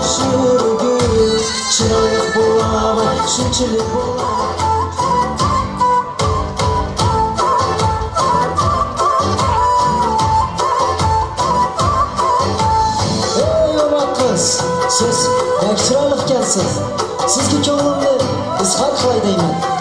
sürgün Çırayık bulamay, şunçilik bulamay Ey ona kız, siz pek çıraylık gelsiz Sizki ko'nglimni izhor qilay deyman